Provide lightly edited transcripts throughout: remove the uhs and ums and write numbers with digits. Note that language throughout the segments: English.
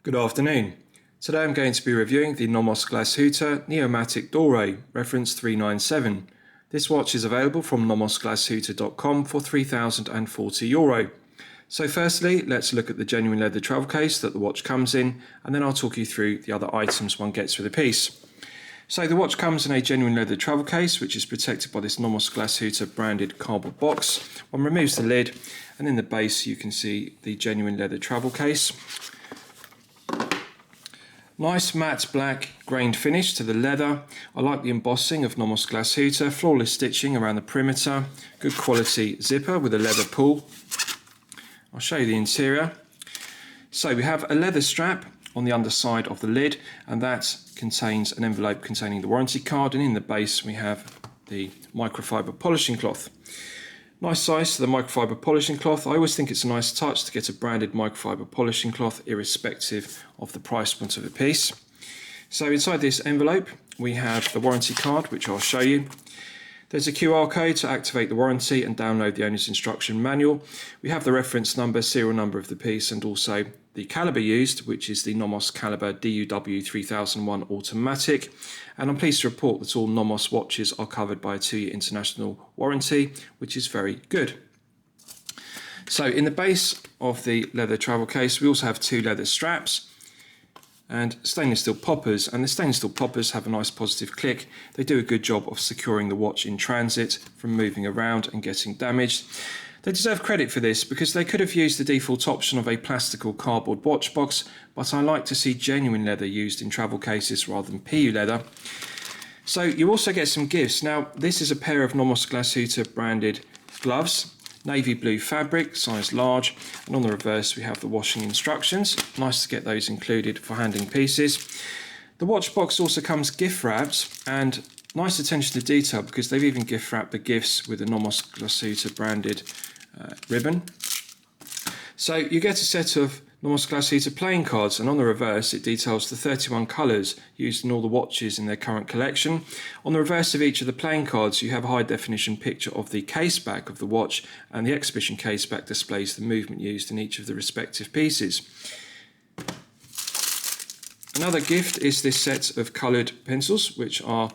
Good afternoon. Today I'm going to be reviewing the Nomos Glashütte Neomatik Dore, reference 397. This watch is available from nomosglashütte.com for €3,040. So firstly, let's look at the genuine leather travel case that the watch comes in, and then I'll talk you through the other items one gets with the piece. So the watch comes in a genuine leather travel case, which is protected by this Nomos Glashütte branded cardboard box. One removes the lid, and in the base you can see the genuine leather travel case. Nice matte black grained finish to the leather. I like the embossing of Nomos Glashütte, flawless stitching around the perimeter, good quality zipper with a leather pull. I'll show you the interior. So we have a leather strap on the underside of the lid, and that contains an envelope containing the warranty card, and in the base we have the microfiber polishing cloth. Nice size to the microfiber polishing cloth. I always think it's a nice touch to get a branded microfiber polishing cloth irrespective of the price point of the piece. So inside this envelope we have the warranty card, which I'll show you. There's a QR code to activate the warranty and download the owner's instruction manual. We have the reference number, serial number of the piece, and also the caliber used, which is the Nomos caliber DUW 3001 automatic. And I'm pleased to report that all Nomos watches are covered by a 2-year international warranty, which is very good. So in the base of the leather travel case, we also have 2 leather straps and stainless steel poppers, and the stainless steel poppers have a nice positive click. They do a good job of securing the watch in transit from moving around and getting damaged. They deserve credit for this because they could have used the default option of a plastic or cardboard watch box, but I like to see genuine leather used in travel cases rather than PU leather. So you also get some gifts. Now this is a pair of Nomos Glashütte branded gloves. Navy blue fabric, size large, and on the reverse we have the washing instructions. Nice to get those included for handling pieces. The watch box also comes gift wrapped, and nice attention to detail because they've even gift wrapped the gifts with the Nomos Glashütte branded ribbon. So you get a set of Nomos Glashütte playing cards, and on the reverse it details the 31 colours used in all the watches in their current collection. On the reverse of each of the playing cards you have a high definition picture of the case back of the watch, and the exhibition case back displays the movement used in each of the respective pieces. Another gift is this set of coloured pencils, which are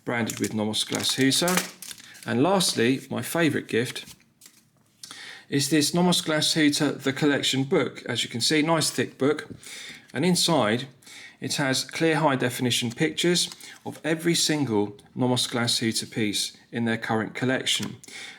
branded with Nomos Glashütte. And lastly, my favourite gift is this Nomos Glashütte The Collection book. As you can see, nice thick book, and inside it has clear high definition pictures of every single Nomos Glashütte piece in their current collection.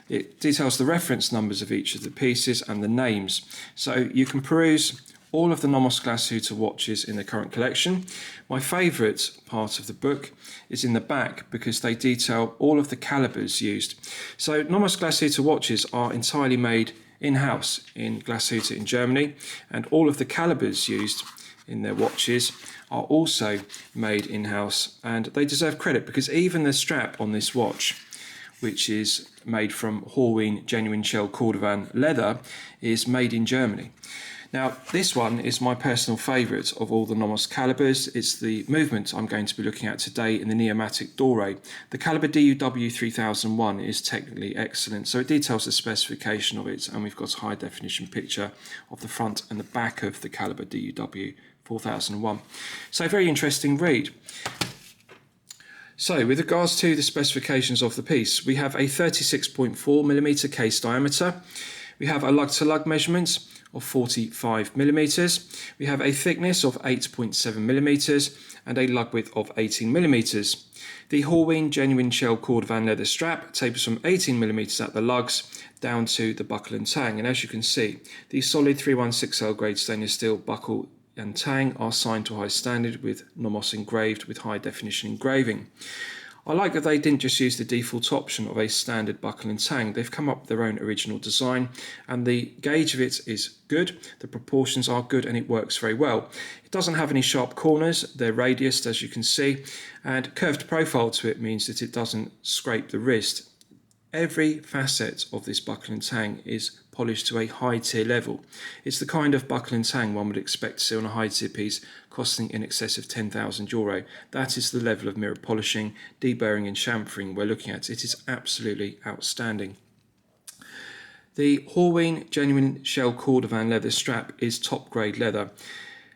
It details the reference numbers of each of the pieces and the names, so you can peruse all of the Nomos Glashütte watches in the current collection. My favourite part of the book is in the back because they detail all of the calibers used. So Nomos Glashütte watches are entirely made in-house in Glashütte in Germany, and all of the calibers used in their watches are also made in-house, and they deserve credit because even the strap on this watch, which is made from Horween genuine shell cordovan leather, is made in Germany. Now this one is my personal favourite of all the Nomos calibers. It's the movement I'm going to be looking at today in the Neomatik Dore. The caliber DUW 3001 is technically excellent, so it details the specification of it, and we've got a high definition picture of the front and the back of the caliber DUW 4001. So a very interesting read. So with regards to the specifications of the piece, we have a 36.4mm case diameter. We have a lug-to-lug measurement of 45mm. We have a thickness of 8.7mm and a lug width of 18mm. The Horween genuine shell cordovan leather strap tapers from 18mm at the lugs down to the buckle and tang, and as you can see, the solid 316L grade stainless steel buckle and tang are signed to a high standard with Nomos engraved with high definition engraving. I like that they didn't just use the default option of a standard buckle and tang. They've come up with their own original design, and the gauge of it is good, the proportions are good, and it works very well. It doesn't have any sharp corners, they're radiused as you can see, and curved profile to it means that it doesn't scrape the wrist. Every facet of this buckle and tang is polished to a high tier level. It's the kind of buckle and tang one would expect to see on a high tier piece costing in excess of €10,000. That is the level of mirror polishing, deburring and chamfering we're looking at. It is absolutely outstanding. The Horween genuine shell cordovan leather strap is top grade leather.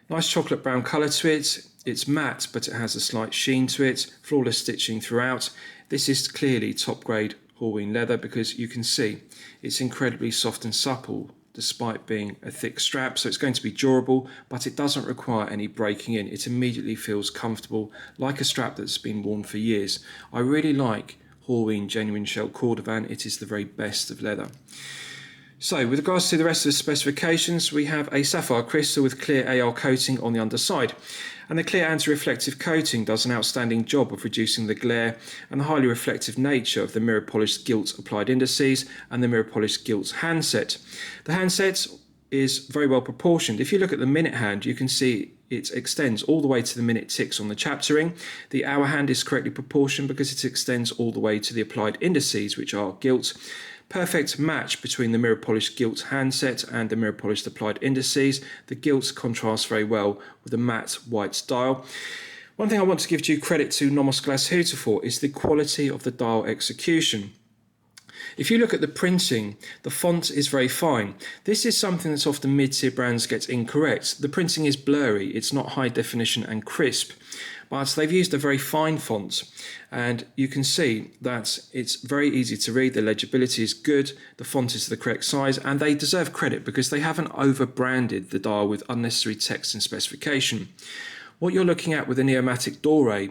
Nice chocolate brown colour to it. It's matte, but it has a slight sheen to it. Flawless stitching throughout. This is clearly top grade Horween leather because you can see it's incredibly soft and supple despite being a thick strap, so it's going to be durable, but it doesn't require any breaking in. It immediately feels comfortable, like a strap that's been worn for years. I really like Horween genuine shell cordovan. It is the very best of leather. So with regards to the rest of the specifications, we have a sapphire crystal with clear AR coating on the underside. And the clear anti-reflective coating does an outstanding job of reducing the glare and the highly reflective nature of the mirror polished gilt applied indices and the mirror polished gilt handset. The handset is very well proportioned. If you look at the minute hand, you can see it extends all the way to the minute ticks on the chapter ring. The hour hand is correctly proportioned because it extends all the way to the applied indices, which are gilt. Perfect match between the mirror polished gilt handset and the mirror polished applied indices. The gilt contrasts very well with the matte white dial. One thing I want to give due credit to Nomos Glashütte for is the quality of the dial execution. If you look at the printing, the font is very fine. This is something that often mid-tier brands get incorrect. The printing is blurry, it's not high definition and crisp, but they've used a very fine font, and you can see that it's very easy to read, the legibility is good, the font is the correct size, and they deserve credit because they haven't over-branded the dial with unnecessary text and specification. What you're looking at with the Neomatik Dore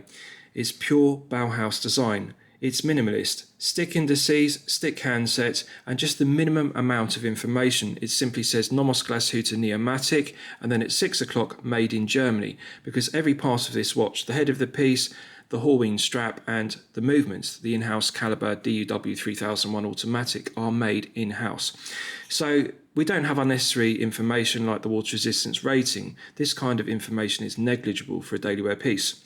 is pure Bauhaus design. It's minimalist, stick indices, stick handset, and just the minimum amount of information. It simply says Nomos Glashütte Neomatik, and then at 6 o'clock, made in Germany, because every part of this watch, the head of the piece, the Horween strap, and the movements, the in-house caliber DUW 3001 automatic, are made in-house. So we don't have unnecessary information like the water resistance rating. This kind of information is negligible for a daily wear piece.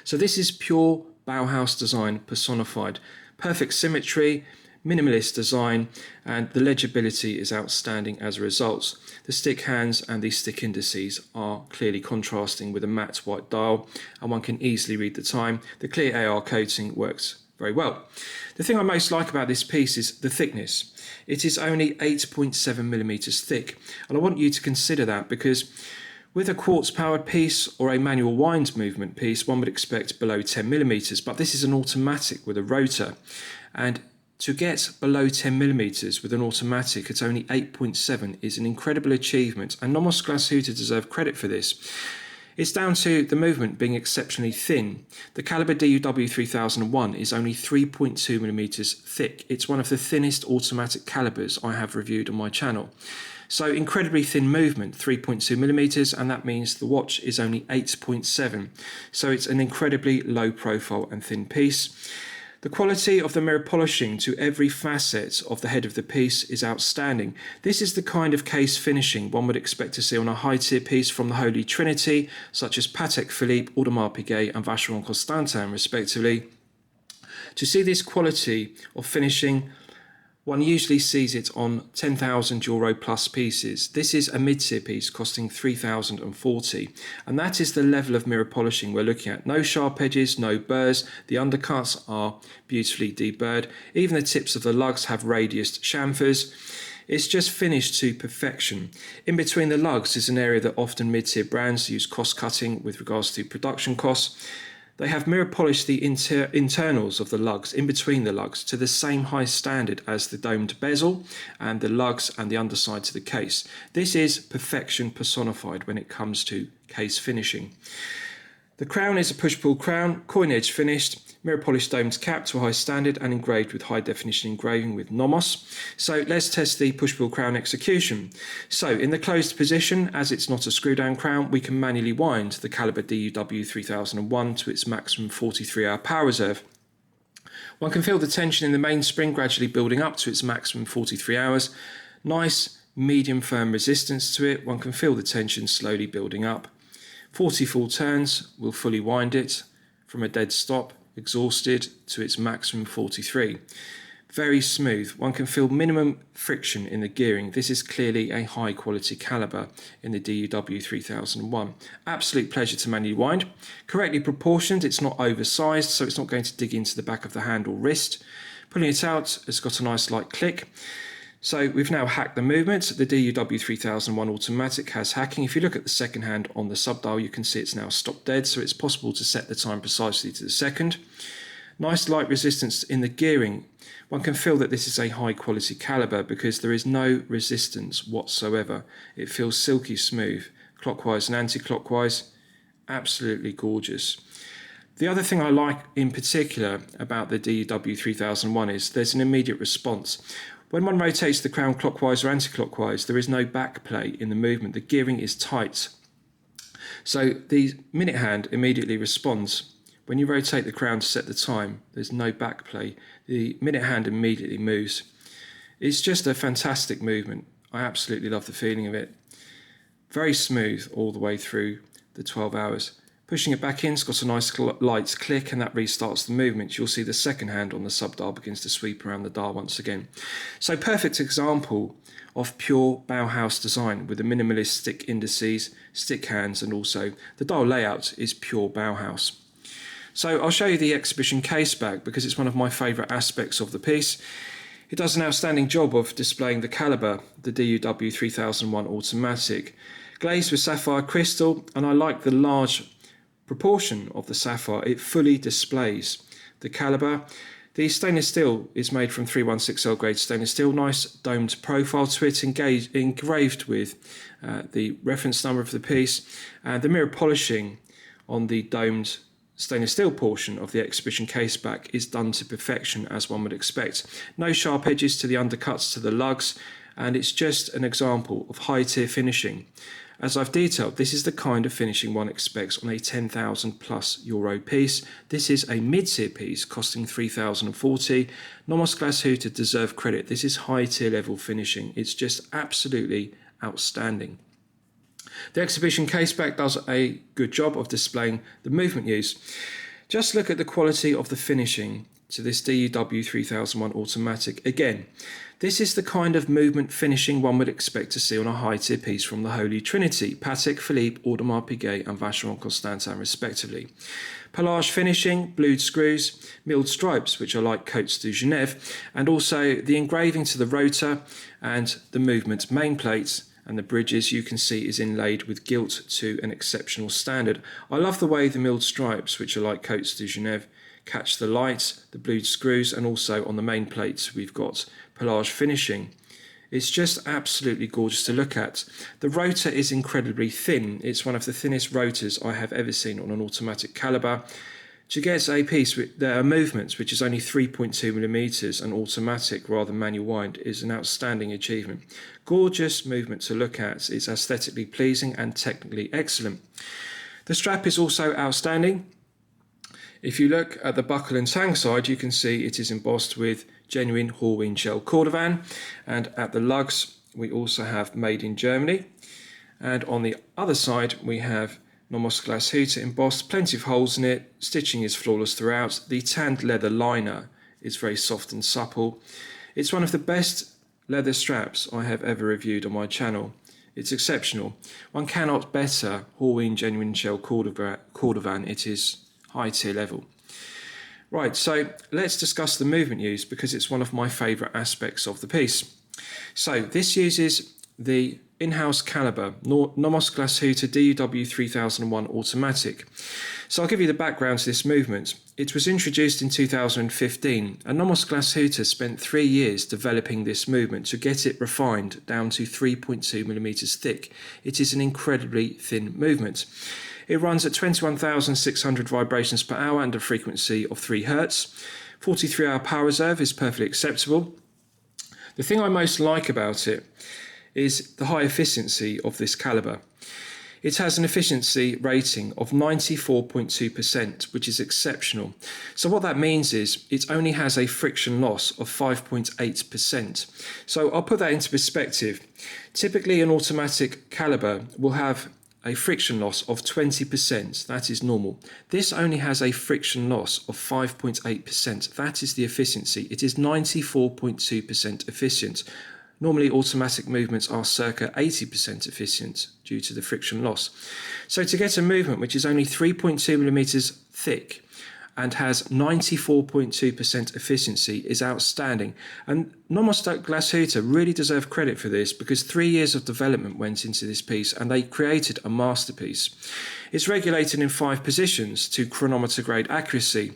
So this is pure Bauhaus design personified. Perfect symmetry, minimalist design, and the legibility is outstanding as a result. The stick hands and the stick indices are clearly contrasting with a matte white dial, and one can easily read the time. The clear AR coating works very well. The thing I most like about this piece is the thickness. It is only 8.7 millimeters thick, and I want you to consider that because with a quartz powered piece or a manual wind movement piece, one would expect below 10 millimeters, but this is an automatic with a rotor. And to get below 10 millimeters with an automatic at only 8.7 is an incredible achievement, and Nomos Glashütte deserve credit for this. It's down to the movement being exceptionally thin. The caliber DUW 3001 is only 3.2 millimeters thick. It's one of the thinnest automatic calibers I have reviewed on my channel. So incredibly thin movement, 3.2 millimeters, and that means the watch is only 8.7. So it's an incredibly low profile and thin piece. The quality of the mirror polishing to every facet of the head of the piece is outstanding. This is the kind of case finishing one would expect to see on a high-tier piece from the Holy Trinity, such as Patek Philippe, Audemars Piguet and Vacheron Constantin, respectively. To see this quality of finishing, one usually sees it on 10,000 euro plus pieces. This is a mid-tier piece costing 3,040, and that is the level of mirror polishing we're looking at. No sharp edges, no burrs, the undercuts are beautifully deburred, even the tips of the lugs have radiused chamfers. It's just finished to perfection. In between the lugs is an area that often mid-tier brands use cost cutting with regards to production costs. They have mirror polished the internals of the lugs, in between the lugs, to the same high standard as the domed bezel and the lugs and the underside to the case. This is perfection personified when it comes to case finishing. The crown is a push-pull crown, coin edge finished, mirror polished domed cap to a high standard and engraved with high definition engraving with Nomos. So let's test the push-pull crown execution. So in the closed position, as it's not a screw down crown, we can manually wind the caliber DUW 3001 to its maximum 43-hour power reserve. One can feel the tension in the mainspring gradually building up to its maximum 43 hours. Nice medium firm resistance to it. One can feel the tension slowly building up. 40 full turns will fully wind it from a dead stop, exhausted, to its maximum 43. Very smooth. One can feel minimum friction in the gearing. This is clearly a high quality caliber in the DUW 3001. Absolute pleasure to manually wind. Correctly proportioned, it's not oversized, so it's not going to dig into the back of the hand or wrist. Pulling it out, it's got a nice light click. So we've now hacked the movement. The DUW 3001 automatic has hacking. If you look at the second hand on the subdial, you can see it's now stopped dead, so it's possible to set the time precisely to the second. Nice light resistance in the gearing. One can feel that this is a high quality caliber because there is no resistance whatsoever. It feels silky smooth, clockwise and anti-clockwise. Absolutely gorgeous. The other thing I like in particular about the DUW 3001 is there's an immediate response. When one rotates the crown clockwise or anti-clockwise, there is no back play in the movement. The gearing is tight. So the minute hand immediately responds. When you rotate the crown to set the time, there's no back play. The minute hand immediately moves. It's just a fantastic movement. I absolutely love the feeling of it. Very smooth all the way through the 12 hours. Pushing it back in, it's got a nice light click, and that restarts the movement. You'll see the second hand on the subdial begins to sweep around the dial once again. So perfect example of pure Bauhaus design with the minimalist stick indices, stick hands, and also the dial layout is pure Bauhaus. So I'll show you the exhibition case back because it's one of my favourite aspects of the piece. It does an outstanding job of displaying the calibre, the DUW 3001 automatic, glazed with sapphire crystal, and I like the large proportion of the sapphire. It fully displays the calibre. The stainless steel is made from 316L grade stainless steel, nice domed profile to it, engraved with the reference number of the piece, and the mirror polishing on the domed stainless steel portion of the exhibition case back is done to perfection, as one would expect. No sharp edges to the undercuts to the lugs, and it's just an example of high tier finishing. As I've detailed, this is the kind of finishing one expects on a €10,000+ piece. This is a mid-tier piece costing €3,040. Nomos Glashütte deserve credit. This is high-tier level finishing. It's just absolutely outstanding. The exhibition caseback does a good job of displaying the movement use. Just look at the quality of the finishing to this DUW 3001 automatic. Again, this is the kind of movement finishing one would expect to see on a high-tier piece from the Holy Trinity, Patek Philippe, Audemars Piguet and Vacheron Constantin respectively. Pelage finishing, blued screws, milled stripes which are like Côtes de Genève, and also the engraving to the rotor and the movement main plates, and the bridges you can see is inlaid with gilt to an exceptional standard. I love the way the milled stripes, which are like Côtes de Genève, catch the light, the blued screws, and also on the main plates we've got pelage finishing. It's just absolutely gorgeous to look at. The rotor is incredibly thin. It's one of the thinnest rotors I have ever seen on an automatic caliber. To get a piece with movements which is only 3.2mm and automatic rather than manual wind is an outstanding achievement. Gorgeous movement to look at. It's aesthetically pleasing and technically excellent. The strap is also outstanding. If you look at the buckle and tang side, you can see it is embossed with genuine Horween shell cordovan, and at the lugs we also have made in Germany, and on the other side we have Nomos Glashütte embossed, plenty of holes in it, stitching is flawless throughout. The tanned leather liner is very soft and supple. It's one of the best leather straps I have ever reviewed on my channel. It's exceptional. One cannot better Horween genuine shell cordovan. It is high tier level. Right, so let's discuss the movement use because it's one of my favourite aspects of the piece. So this uses the in-house caliber Nomos Glashütte DUW 3001 automatic. So I'll give you the background to this movement. It was introduced in 2015 and Nomos Glashütte spent 3 years developing this movement to get it refined down to 3.2mm thick. It is an incredibly thin movement. It runs at 21,600 vibrations per hour and a frequency of 3 Hz. 43-hour power reserve is perfectly acceptable. The thing I most like about it is the high efficiency of this caliber. It has an efficiency rating of 94.2%, which is exceptional. So what that means is it only has a friction loss of 5.8%. So I'll put that into perspective. Typically an automatic caliber will have a friction loss of 20%, that is normal. This only has a friction loss of 5.8%, that is the efficiency. It is 94.2% efficient. Normally automatic movements are circa 80% efficient due to the friction loss. So to get a movement which is only 3.2mm thick and has 94.2% efficiency is outstanding. And Nomos Glashütte really deserve credit for this, because 3 years of development went into this piece and they created a masterpiece. It's regulated in 5 positions to chronometer grade accuracy.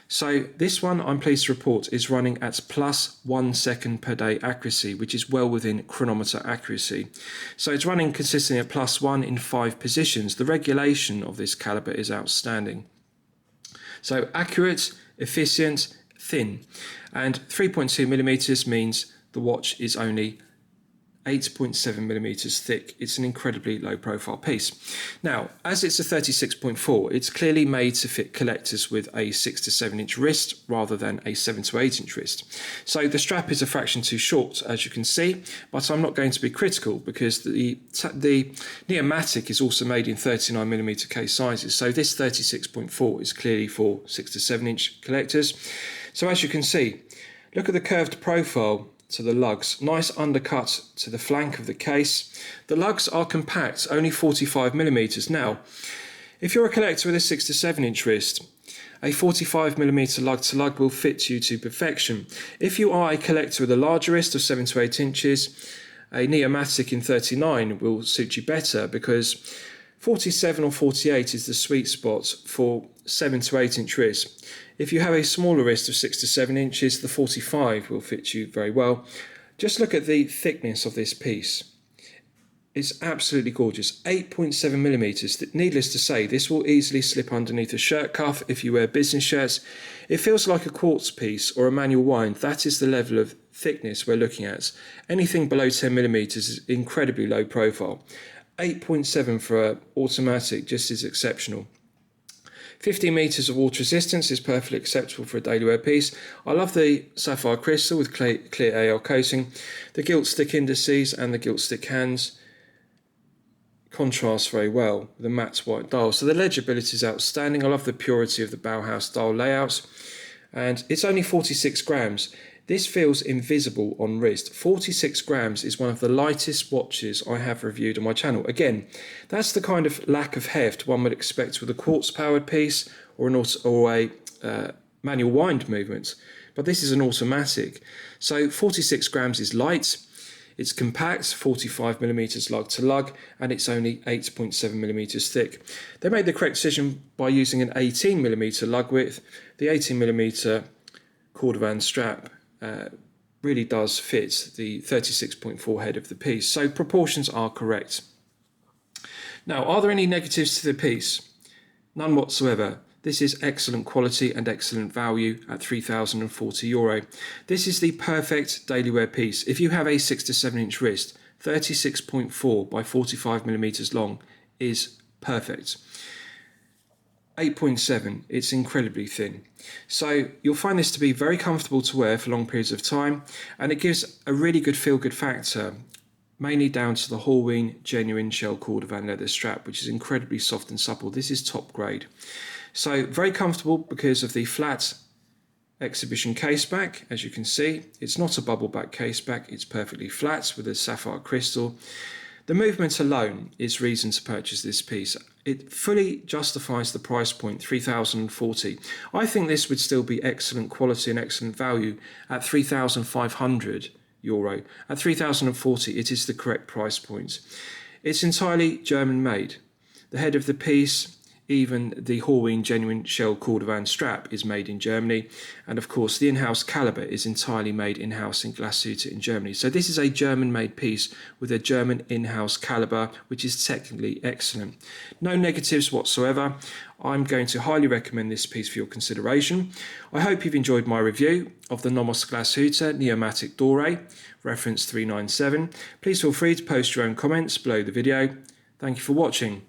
So this one, I'm pleased to report, is running at plus 1 second per day accuracy, which is well within chronometer accuracy. So it's running consistently at plus 1 in 5 positions. The regulation of this caliber is outstanding. So accurate, efficient, thin. And 3.2 millimeters means the watch is only 8.7 millimeters thick. It's an incredibly low profile piece. Now, as it's a 36.4, it's clearly made to fit collectors with a 6 to 7 inch wrist rather than a 7 to 8 inch wrist. So the strap is a fraction too short, as you can see, but I'm not going to be critical, because the Neomatik is also made in 39 millimeter case sizes. So this 36.4 is clearly for 6 to 7 inch collectors. So as you can see, look at the curved profile to the lugs, nice undercut to the flank of the case. The lugs are compact, only 45 millimeters. Now, if you're a collector with a 6 to 7 inch wrist, a 45 millimeter lug to lug will fit you to perfection. If you are a collector with a larger wrist of 7 to 8 inches, a Neomatik in 39 will suit you better, because 47 or 48 is the sweet spot for 7 to 8 inch wrists. If you have a smaller wrist of 6 to 7 inches, the 45 will fit you very well. Just look at the thickness of this piece. It's absolutely gorgeous. 8.7 millimeters. Needless to say, this will easily slip underneath a shirt cuff if you wear business shirts. It feels like a quartz piece or a manual wind. That is the level of thickness we're looking at. Anything below 10 millimeters is incredibly low profile. 8.7 for an automatic just is exceptional. 15 meters of water resistance is perfectly acceptable for a daily wear piece. I love the sapphire crystal with clear AL coating. The gilt stick indices and the gilt stick hands contrast very well with the matte white dial. So the legibility is outstanding. I love the purity of the Bauhaus dial layouts. And it's only 46 grams. This feels invisible on wrist. 46 grams is one of the lightest watches I have reviewed on my channel. Again, that's the kind of lack of heft one would expect with a quartz-powered piece or a manual wind movement. But this is an automatic. So 46 grams is light. It's compact, 45 millimeters lug to lug, and it's only 8.7 millimeters thick. They made the correct decision by using an 18 millimeter lug width. The 18 millimeter cordovan strap really does fit the 36.4 head of the piece, so proportions are correct. Now, are there any negatives to the piece? None whatsoever. This is excellent quality and excellent value at €3,040. This is the perfect daily wear piece. If you have a 6 to 7 inch wrist, 36.4 by 45 millimeters long is perfect. 8.7, it's incredibly thin. So you'll find this to be very comfortable to wear for long periods of time, and it gives a really good feel-good factor, mainly down to the Halloween genuine shell cordovan leather strap, which is incredibly soft and supple. This is top grade. So very comfortable because of the flat exhibition case back. As you can see, it's not a bubble back case back, it's perfectly flat with a sapphire crystal. The movement alone is reason to purchase this piece. It fully justifies the price point, $3,040. I think this would still be excellent quality and excellent value at €3,500. At $3,040, it is the correct price point. It's entirely German made. The head of the piece, even the Halloween genuine shell cordovan strap, is made in Germany, and of course the in-house caliber is entirely made in-house in Glashütte in Germany. So this is a German-made piece with a German in-house caliber, which is technically excellent. No negatives whatsoever. I'm going to highly recommend this piece for your consideration. I hope you've enjoyed my review of the Nomos Glashütte Neomatik Dore, reference 397. Please feel free to post your own comments below the video. Thank you for watching.